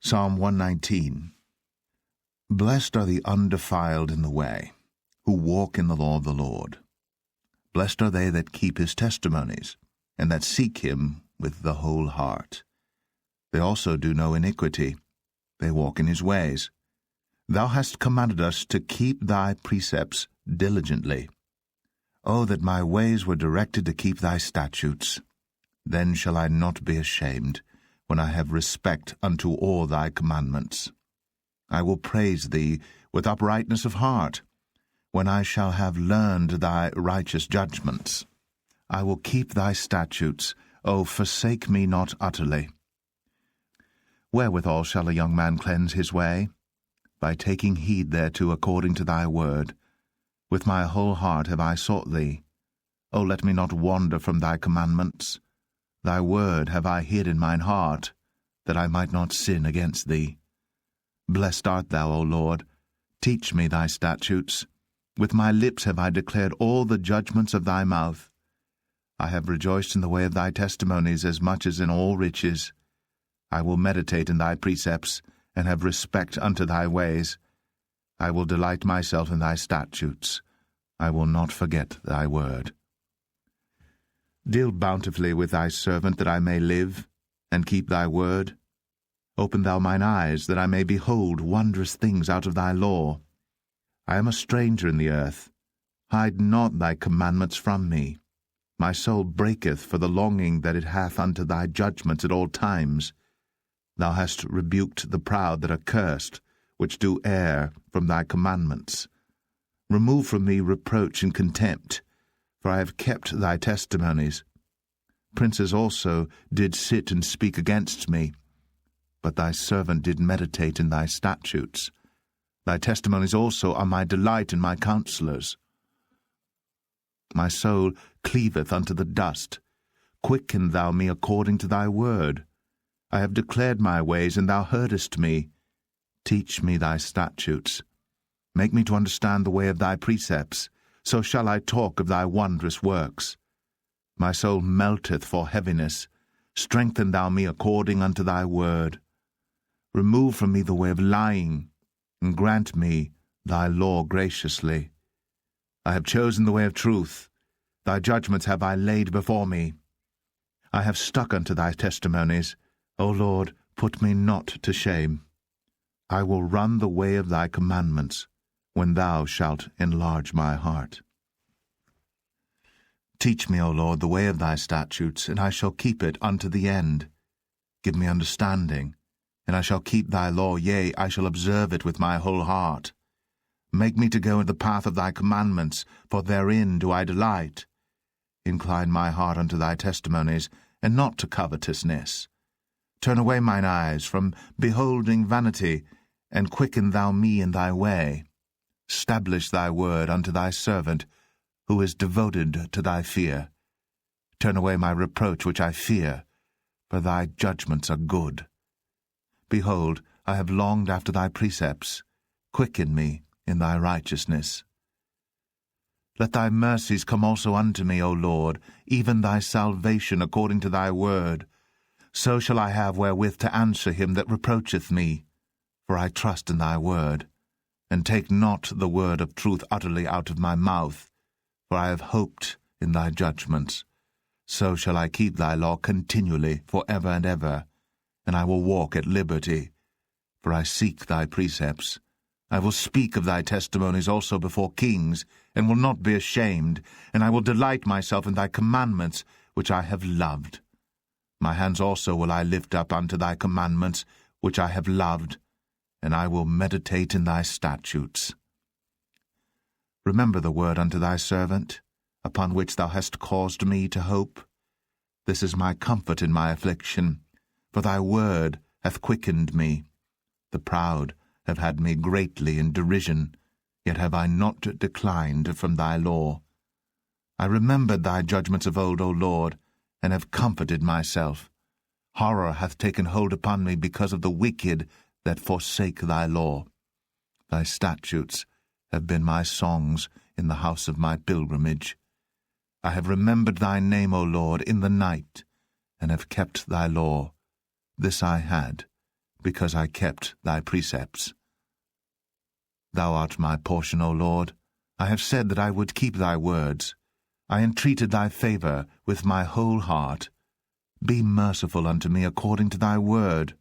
Psalm 119. Blessed are the undefiled in the way, who walk in the law of the Lord. Blessed are they that keep his testimonies, and that seek him with the whole heart. They also do no iniquity, they walk in his ways. Thou hast commanded us to keep thy precepts diligently. O that my ways were directed to keep thy statutes! Then shall I not be ashamed, when I have respect unto all thy commandments. I will praise thee with uprightness of heart, when I shall have learned thy righteous judgments. I will keep thy statutes, O forsake me not utterly. Wherewithal shall a young man cleanse his way? By taking heed thereto according to thy word. With my whole heart have I sought thee. O let me not wander from thy commandments. Thy word have I hid in mine heart, that I might not sin against thee. Blessed art thou, O Lord. Teach me thy statutes. With my lips have I declared all the judgments of thy mouth. I have rejoiced in the way of thy testimonies as much as in all riches. I will meditate in thy precepts, and have respect unto thy ways. I will delight myself in thy statutes. I will not forget thy word. Deal bountifully with thy servant, that I may live, and keep thy word. Open thou mine eyes, that I may behold wondrous things out of thy law. I am a stranger in the earth. Hide not thy commandments from me. My soul breaketh for the longing that it hath unto thy judgments at all times. Thou hast rebuked the proud that are cursed, which do err from thy commandments. Remove from me reproach and contempt, for I have kept thy testimonies. Princes also did sit and speak against me, but thy servant did meditate in thy statutes. Thy testimonies also are my delight and my counselors. My soul cleaveth unto the dust. Quicken thou me according to thy word. I have declared my ways, and thou heardest me. Teach me thy statutes. Make me to understand the way of thy precepts. So shall I talk of thy wondrous works. My soul melteth for heaviness. Strengthen thou me according unto thy word. Remove from me the way of lying, and grant me thy law graciously. I have chosen the way of truth. Thy judgments have I laid before me. I have stuck unto thy testimonies. O Lord, put me not to shame. I will run the way of thy commandments, when thou shalt enlarge my heart. Teach me, O Lord, the way of thy statutes, and I shall keep it unto the end. Give me understanding, and I shall keep thy law, yea, I shall observe it with my whole heart. Make me to go in the path of thy commandments, for therein do I delight. Incline my heart unto thy testimonies, and not to covetousness. Turn away mine eyes from beholding vanity, and quicken thou me in thy way. Stablish thy word unto thy servant, who is devoted to thy fear. Turn away my reproach which I fear, for thy judgments are good. Behold, I have longed after thy precepts. Quicken me in thy righteousness. Let thy mercies come also unto me, O Lord, even thy salvation according to thy word. So shall I have wherewith to answer him that reproacheth me. For I trust in thy word, and take not the word of truth utterly out of my mouth. For I have hoped in thy judgments. So shall I keep thy law continually for ever and ever, and I will walk at liberty. For I seek thy precepts. I will speak of thy testimonies also before kings, and will not be ashamed, and I will delight myself in thy commandments, which I have loved. My hands also will I lift up unto thy commandments, which I have loved, and I will meditate in thy statutes. Remember the word unto thy servant, upon which thou hast caused me to hope. This is my comfort in my affliction, for thy word hath quickened me. The proud have had me greatly in derision, yet have I not declined from thy law. I remembered thy judgments of old, O Lord, and have comforted myself. Horror hath taken hold upon me because of the wicked that forsake thy law. Thy statutes have been my songs in the house of my pilgrimage. I have remembered thy name, O Lord, in the night, and have kept thy law. This I had, because I kept thy precepts. Thou art my portion, O Lord. I have said that I would keep thy words. I entreated thy favour with my whole heart. Be merciful unto me according to thy word.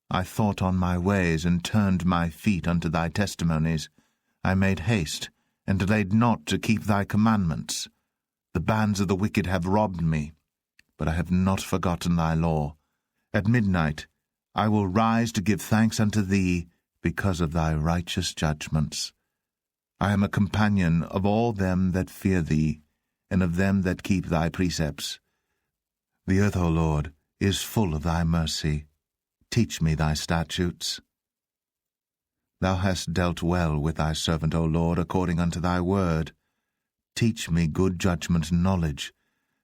I thought on my ways, and turned my feet unto thy testimonies. I made haste, and delayed not to keep thy commandments. The bands of the wicked have robbed me, but I have not forgotten thy law. At midnight I will rise to give thanks unto thee, because of thy righteous judgments. I am a companion of all them that fear thee, and of them that keep thy precepts. The earth, O Lord, is full of thy mercy. Teach me thy statutes. Thou hast dealt well with thy servant, O Lord, according unto thy word. Teach me good judgment and knowledge,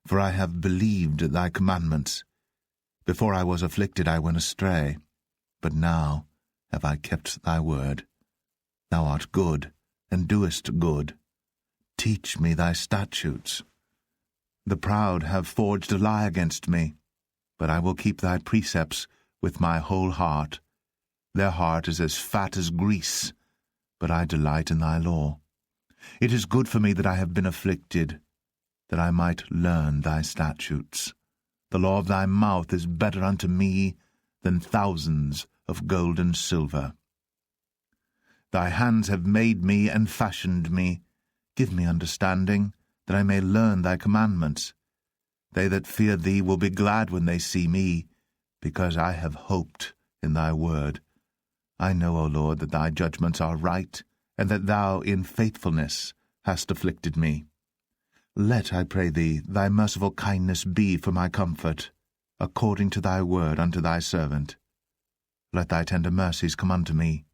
for I have believed thy commandments. Before I was afflicted I went astray, but now have I kept thy word. Thou art good, and doest good. Teach me thy statutes. The proud have forged a lie against me, but I will keep thy precepts with my whole heart. Their heart is as fat as grease, but I delight in thy law. It is good for me that I have been afflicted, that I might learn thy statutes. The law of thy mouth is better unto me than thousands of gold and silver. Thy hands have made me and fashioned me. Give me understanding, that I may learn thy commandments. They that fear thee will be glad when they see me, because I have hoped in thy word. I know, O Lord, that thy judgments are right, and that thou in faithfulness hast afflicted me. Let, I pray thee, thy merciful kindness be for my comfort, according to thy word unto thy servant. Let thy tender mercies come unto me,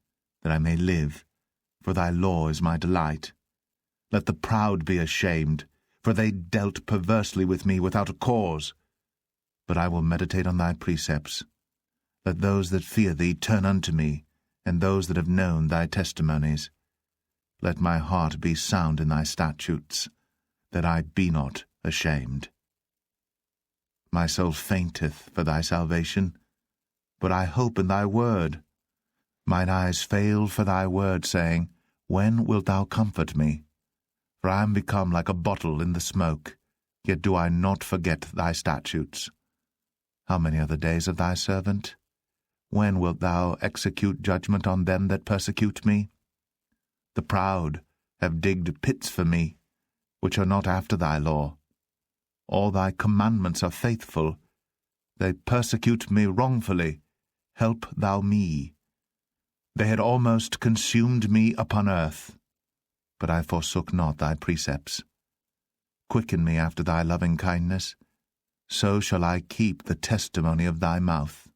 that I may live, for thy law is my delight. Let the proud be ashamed, for they dealt perversely with me without a cause. But I will meditate on thy precepts. Let those that fear thee turn unto me, and those that have known thy testimonies. Let my heart be sound in thy statutes, that I be not ashamed. My soul fainteth for thy salvation, but I hope in thy word. Mine eyes fail for thy word, saying, When wilt thou comfort me? For I am become like a bottle in the smoke, yet do I not forget thy statutes. How many are the days of thy servant? When wilt thou execute judgment on them that persecute me? The proud have digged pits for me, which are not after thy law. All thy commandments are faithful. They persecute me wrongfully. Help thou me. They had almost consumed me upon earth, but I forsook not thy precepts. Quicken me after thy loving kindness, so shall I keep the testimony of thy mouth.